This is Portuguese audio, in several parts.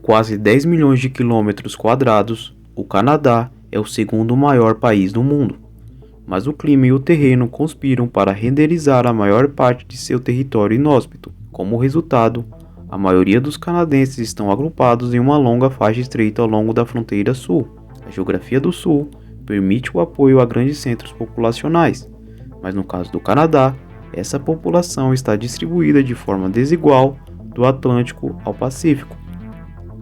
quase 10 milhões de quilômetros quadrados, o Canadá é o segundo maior país do mundo. Mas o clima e o terreno conspiram para renderizar a maior parte de seu território inóspito. Como resultado, a maioria dos canadenses estão agrupados em uma longa faixa estreita ao longo da fronteira sul. A geografia do sul permite o apoio a grandes centros populacionais, mas no caso do Canadá, essa população está distribuída de forma desigual do Atlântico ao Pacífico.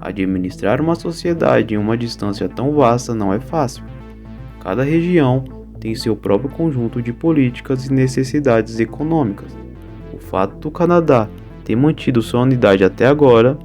Administrar uma sociedade em uma distância tão vasta não é fácil. Cada região tem seu próprio conjunto de políticas e necessidades econômicas. O fato do Canadá ter mantido sua unidade até agora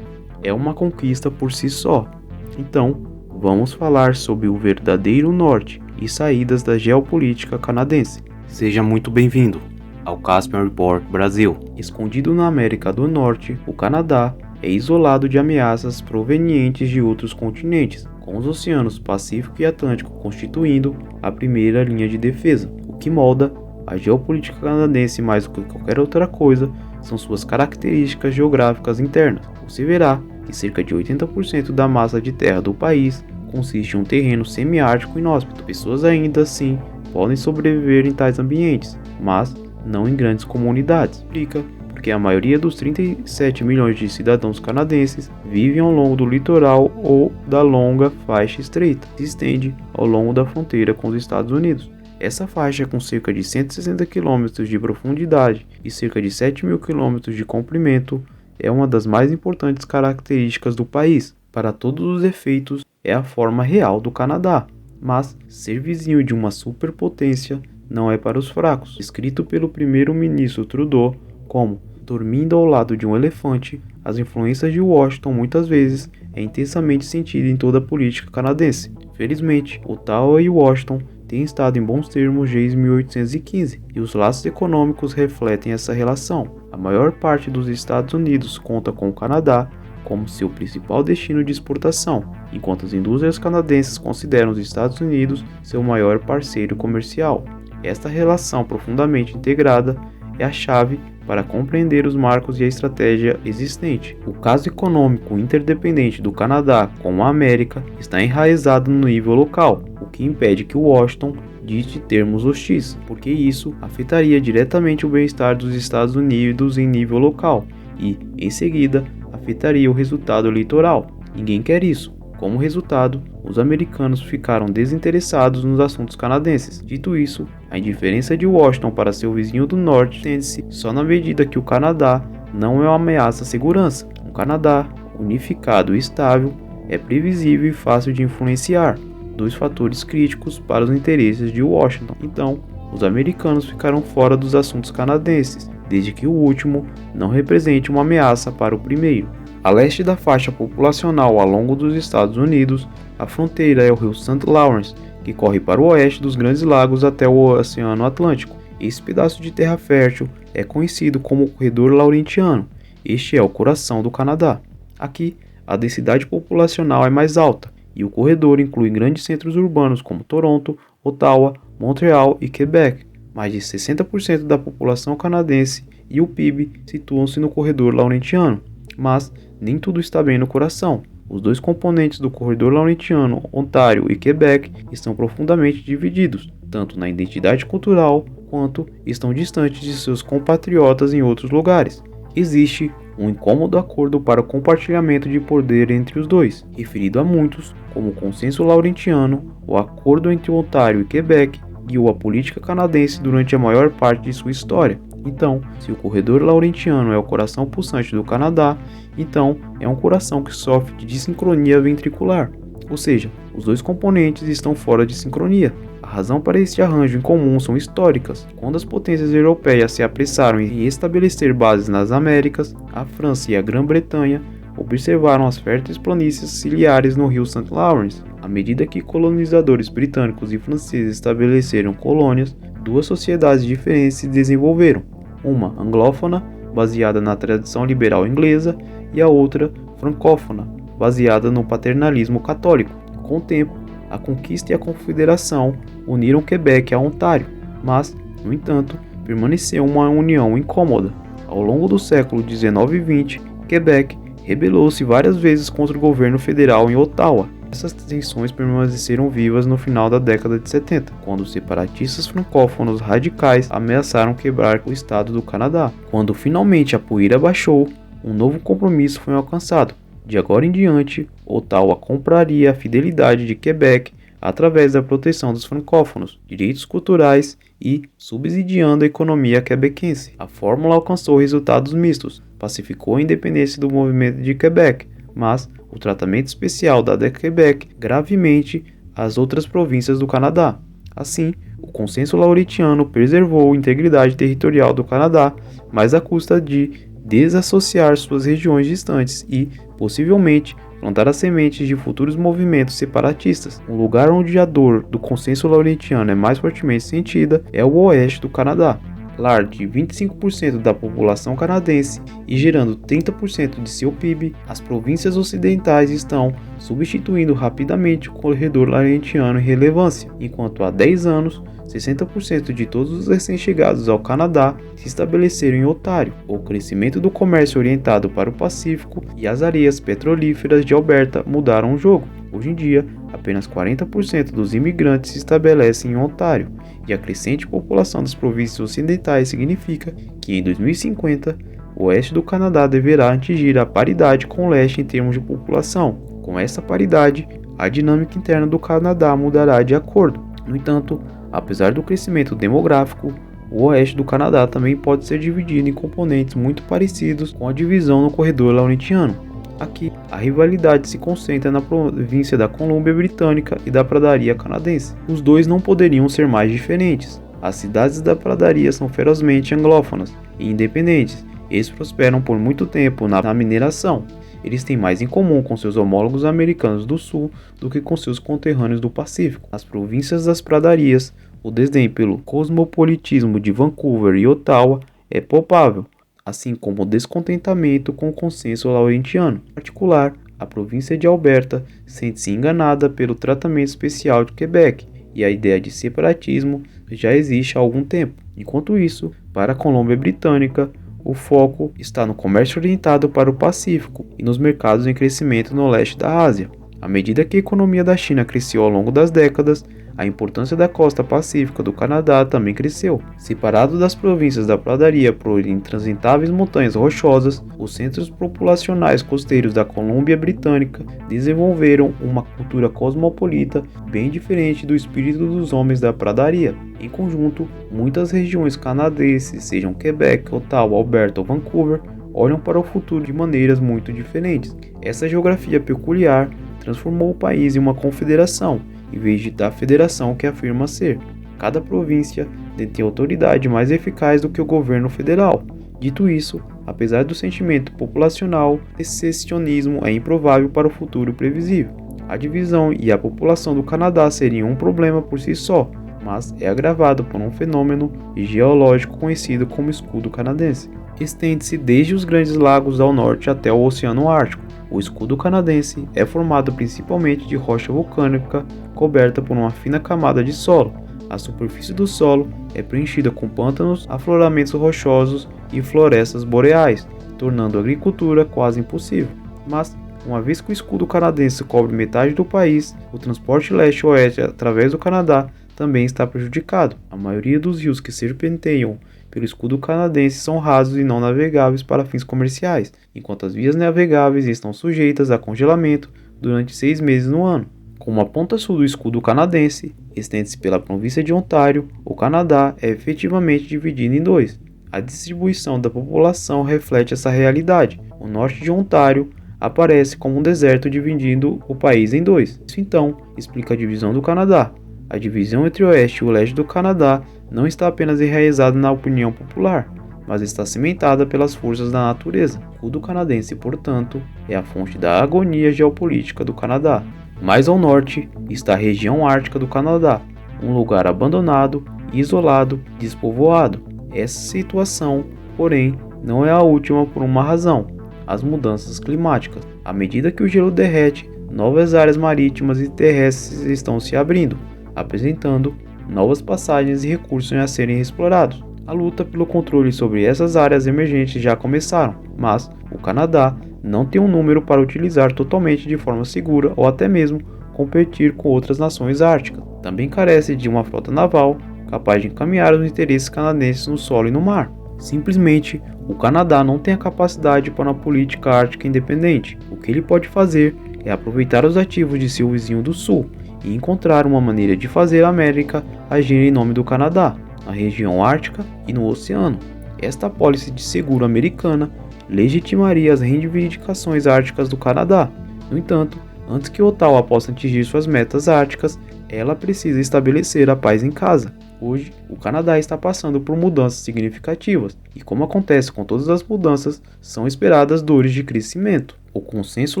é uma conquista por si só. Então, vamos falar sobre o verdadeiro norte e saídas da geopolítica canadense. Seja muito bem-vindo ao Caspian Report Brasil. Escondido na América do Norte, o Canadá é isolado de ameaças provenientes de outros continentes, com os oceanos Pacífico e Atlântico constituindo a primeira linha de defesa. O que molda a geopolítica canadense mais do que qualquer outra coisa são suas características geográficas internas. Você verá que cerca de 80% da massa de terra do país consiste em um terreno semiártico inóspito. Pessoas ainda assim podem sobreviver em tais ambientes, mas não em grandes comunidades. Explica porque a maioria dos 37 milhões de cidadãos canadenses vivem ao longo do litoral ou da longa faixa estreita, que se estende ao longo da fronteira com os Estados Unidos. Essa faixa, com cerca de 160 km de profundidade e cerca de 7 mil km de comprimento, é uma das mais importantes características do país. Para todos os efeitos, é a forma real do Canadá, mas ser vizinho de uma superpotência não é para os fracos. Escrito pelo primeiro-ministro Trudeau como dormindo ao lado de um elefante, as influências de Washington muitas vezes é intensamente sentida em toda a política canadense. Felizmente, Ottawa e Washington têm estado em bons termos desde 1815 e os laços econômicos refletem essa relação. A maior parte dos Estados Unidos conta com o Canadá como seu principal destino de exportação, enquanto as indústrias canadenses consideram os Estados Unidos seu maior parceiro comercial. Esta relação profundamente integrada é a chave para compreender os marcos e a estratégia existente. O caso econômico interdependente do Canadá com a América está enraizado no nível local, o que impede que Washington dite termos hostis, porque isso afetaria diretamente o bem-estar dos Estados Unidos em nível local e, em seguida, afetaria o resultado eleitoral. Ninguém quer isso. Como resultado, os americanos ficaram desinteressados nos assuntos canadenses. Dito isso, a indiferença de Washington para seu vizinho do norte estende-se só na medida que o Canadá não é uma ameaça à segurança. Um Canadá unificado e estável é previsível e fácil de influenciar, dois fatores críticos para os interesses de Washington. Então, os americanos ficaram fora dos assuntos canadenses, desde que o último não represente uma ameaça para o primeiro. A leste da faixa populacional ao longo dos Estados Unidos, a fronteira é o rio St. Lawrence, que corre para o oeste dos Grandes Lagos até o Oceano Atlântico. Esse pedaço de terra fértil é conhecido como o Corredor Laurentiano. Este é o coração do Canadá. Aqui, a densidade populacional é mais alta, e o corredor inclui grandes centros urbanos como Toronto, Ottawa, Montreal e Quebec. Mais de 60% da população canadense e o PIB situam-se no Corredor Laurentiano. Mas nem tudo está bem no coração. Os dois componentes do Corredor Laurentiano, Ontário e Quebec, estão profundamente divididos, tanto na identidade cultural quanto estão distantes de seus compatriotas em outros lugares. Existe um incômodo acordo para o compartilhamento de poder entre os dois, referido a muitos como o Consenso Laurentiano. O acordo entre Ontário e Quebec guiou a política canadense durante a maior parte de sua história. Então, se o Corredor Laurentiano é o coração pulsante do Canadá, então é um coração que sofre de dissincronia ventricular, ou seja, os dois componentes estão fora de sincronia. A razão para este arranjo incomum são históricas. Quando as potências europeias se apressaram em estabelecer bases nas Américas, a França e a Grã-Bretanha observaram as férteis planícies ciliares no rio St. Lawrence. À medida que colonizadores britânicos e franceses estabeleceram colônias, duas sociedades diferentes se desenvolveram. Uma anglófona, baseada na tradição liberal inglesa, e a outra francófona, baseada no paternalismo católico. Com o tempo, a conquista e a confederação uniram Quebec a Ontário, mas, no entanto, permaneceu uma união incômoda. Ao longo do século XIX e XX, Quebec rebelou-se várias vezes contra o governo federal em Ottawa. Essas tensões permaneceram vivas no final da década de 70, quando os separatistas francófonos radicais ameaçaram quebrar o estado do Canadá. Quando finalmente a poeira baixou, um novo compromisso foi alcançado. De agora em diante, Ottawa compraria a fidelidade de Quebec através da proteção dos francófonos, direitos culturais e subsidiando a economia quebequense. A fórmula alcançou resultados mistos, pacificou a independência do movimento de Quebec, mas o tratamento especial dado a Quebec gravemente às outras províncias do Canadá. Assim, o Consenso Laurentiano preservou a integridade territorial do Canadá, mas à custa de desassociar suas regiões distantes e, possivelmente, plantar as sementes de futuros movimentos separatistas. Um lugar onde a dor do Consenso Laurentiano é mais fortemente sentida é o oeste do Canadá, lar de 25% da população canadense e gerando 30% de seu PIB. As províncias ocidentais estão substituindo rapidamente o corredor laurentiano em relevância, enquanto há 10 anos 60% de todos os recém-chegados ao Canadá se estabeleceram em Ontário. O crescimento do comércio orientado para o Pacífico e as areias petrolíferas de Alberta mudaram o jogo. Hoje em dia, apenas 40% dos imigrantes se estabelecem em Ontário, e a crescente população das províncias ocidentais significa que em 2050, o oeste do Canadá deverá atingir a paridade com o leste em termos de população. Com essa paridade, a dinâmica interna do Canadá mudará de acordo. No entanto, apesar do crescimento demográfico, o oeste do Canadá também pode ser dividido em componentes muito parecidos com a divisão no corredor laurentiano. Aqui, a rivalidade se concentra na província da Colômbia Britânica e da Pradaria Canadense. Os dois não poderiam ser mais diferentes. As cidades da Pradaria são ferozmente anglófonas e independentes. Eles prosperam por muito tempo na mineração. Eles têm mais em comum com seus homólogos americanos do Sul do que com seus conterrâneos do Pacífico. Nas províncias das Pradarias, o desdém pelo cosmopolitismo de Vancouver e Ottawa é palpável, assim como o descontentamento com o Consenso Laurentiano. Em particular, a província de Alberta sente-se enganada pelo tratamento especial de Quebec, e a ideia de separatismo já existe há algum tempo. Enquanto isso, para a Colômbia Britânica, o foco está no comércio orientado para o Pacífico e nos mercados em crescimento no leste da Ásia. À medida que a economia da China cresceu ao longo das décadas, a importância da costa pacífica do Canadá também cresceu. Separado das províncias da Pradaria por intransitáveis montanhas rochosas, os centros populacionais costeiros da Colômbia Britânica desenvolveram uma cultura cosmopolita bem diferente do espírito dos homens da Pradaria. Em conjunto, muitas regiões canadenses, sejam Quebec, Ottawa, Alberta ou Vancouver, olham para o futuro de maneiras muito diferentes. Essa geografia peculiar transformou o país em uma confederação, em vez da federação que afirma ser. Cada província detém autoridade mais eficaz do que o governo federal. Dito isso, apesar do sentimento populacional, esse secessionismo é improvável para o futuro previsível. A divisão e a população do Canadá seriam um problema por si só, mas é agravado por um fenômeno geológico conhecido como escudo canadense. Estende-se desde os Grandes Lagos ao norte até o Oceano Ártico. O escudo canadense é formado principalmente de rocha vulcânica coberta por uma fina camada de solo. A superfície do solo é preenchida com pântanos, afloramentos rochosos e florestas boreais, tornando a agricultura quase impossível. Mas, uma vez que o escudo canadense cobre metade do país, o transporte leste-oeste através do Canadá também está prejudicado. A maioria dos rios que serpenteiam pelo escudo canadense são rasos e não navegáveis para fins comerciais, enquanto as vias navegáveis estão sujeitas a congelamento durante 6 meses no ano. Como a ponta sul do escudo canadense estende-se pela província de Ontário, o Canadá é efetivamente dividido em dois. A distribuição da população reflete essa realidade. O norte de Ontário aparece como um deserto dividindo o país em dois. Isso então explica a divisão do Canadá. A divisão entre o oeste e o leste do Canadá não está apenas enraizada na opinião popular, mas está cimentada pelas forças da natureza. O escudo canadense, portanto, é a fonte da agonia geopolítica do Canadá. Mais ao norte está a região ártica do Canadá, um lugar abandonado, isolado, despovoado. Essa situação, porém, não é a última por uma razão: as mudanças climáticas. À medida que o gelo derrete, novas áreas marítimas e terrestres estão se abrindo, apresentando novas passagens e recursos a serem explorados. A luta pelo controle sobre essas áreas emergentes já começaram, mas o Canadá não tem um número para utilizar totalmente de forma segura ou até mesmo competir com outras nações árticas. Também carece de uma frota naval capaz de encaminhar os interesses canadenses no solo e no mar. Simplesmente, o Canadá não tem a capacidade para uma política ártica independente. O que ele pode fazer é aproveitar os ativos de seu vizinho do sul e encontrar uma maneira de fazer a América agir em nome do Canadá, na região ártica e no oceano. Esta apólice de seguro americana legitimaria as reivindicações árticas do Canadá. No entanto, antes que Ottawa possa atingir suas metas árticas, ela precisa estabelecer a paz em casa. Hoje, o Canadá está passando por mudanças significativas e, como acontece com todas as mudanças, são esperadas dores de crescimento. O consenso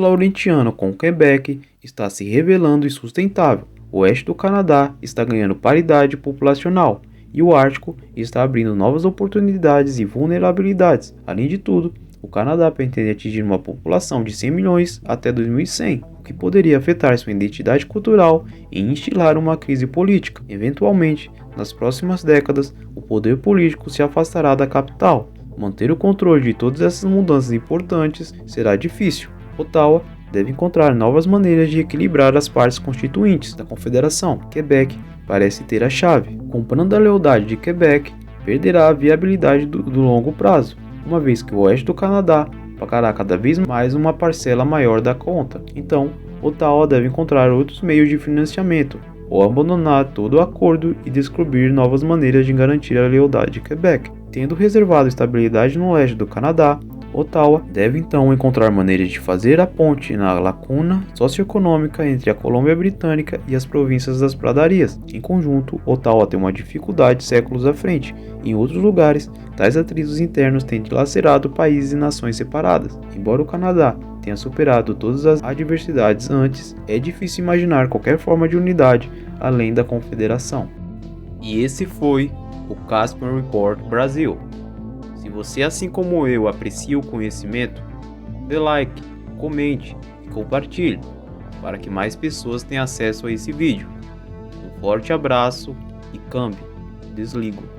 laurentiano com o Quebec está se revelando insustentável. O oeste do Canadá está ganhando paridade populacional e o Ártico está abrindo novas oportunidades e vulnerabilidades. Além de tudo, o Canadá pretende atingir uma população de 100 milhões até 2100, o que poderia afetar sua identidade cultural e instilar uma crise política. Eventualmente, nas próximas décadas, o poder político se afastará da capital. Manter o controle de todas essas mudanças importantes será difícil. Ottawa deve encontrar novas maneiras de equilibrar as partes constituintes da Confederação. Quebec parece ter a chave. Comprando a lealdade de Quebec, perderá a viabilidade do longo prazo, uma vez que o oeste do Canadá pagará cada vez mais uma parcela maior da conta. Então, Ottawa deve encontrar outros meios de financiamento, ou abandonar todo o acordo e descobrir novas maneiras de garantir a lealdade de Quebec. Tendo reservado estabilidade no leste do Canadá, Ottawa deve então encontrar maneiras de fazer a ponte na lacuna socioeconômica entre a Colômbia Britânica e as províncias das Pradarias. Em conjunto, Ottawa tem uma dificuldade séculos à frente. Em outros lugares, tais atritos internos têm dilacerado países e nações separadas. Embora o Canadá tenha superado todas as adversidades antes, é difícil imaginar qualquer forma de unidade além da confederação. E esse foi o Casper Report Brasil. Se você, assim como eu, aprecia o conhecimento, dê like, comente e compartilhe para que mais pessoas tenham acesso a esse vídeo. Um forte abraço e câmbio. Desligo.